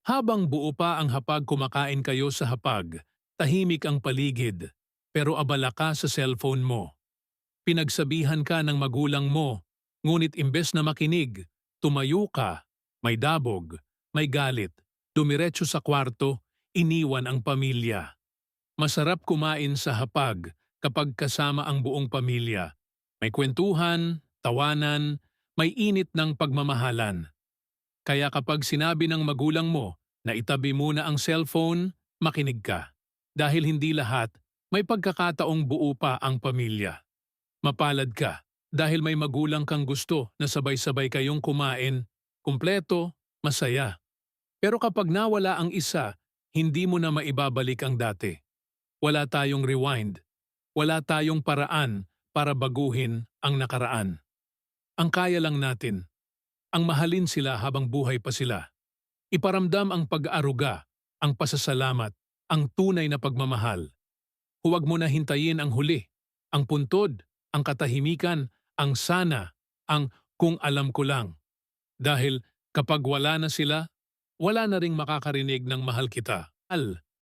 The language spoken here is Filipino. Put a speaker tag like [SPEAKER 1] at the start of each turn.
[SPEAKER 1] Habang buo pa ang hapag kumakain kayo sa hapag, tahimik ang paligid, pero abala ka sa cellphone mo. Pinagsabihan ka ng magulang mo, ngunit imbes na makinig, tumayo ka, may dabog, may galit, dumiretso sa kwarto, iniwan ang pamilya. Masarap kumain sa hapag kapag kasama ang buong pamilya. May kwentuhan, tawanan, may init ng pagmamahalan. Kaya kapag sinabi ng magulang mo na itabi muna ang cellphone, makinig ka. Dahil hindi lahat, may pagkakataong buo pa ang pamilya. Mapalad ka dahil may magulang kang gusto na sabay-sabay kayong kumain, kumpleto, masaya. Pero kapag nawala ang isa, hindi mo na maibabalik ang dati. Wala tayong rewind. Wala tayong paraan para baguhin ang nakaraan. Ang kaya lang natin, ang mahalin sila habang buhay pa sila. Iparamdam ang pag-aaruga, ang pasasalamat, ang tunay na pagmamahal. Huwag mo na hintayin ang huli, ang puntod, ang katahimikan, ang sana, ang kung alam ko lang. Dahil kapag wala na sila, wala na ring makakarinig ng mahal kita.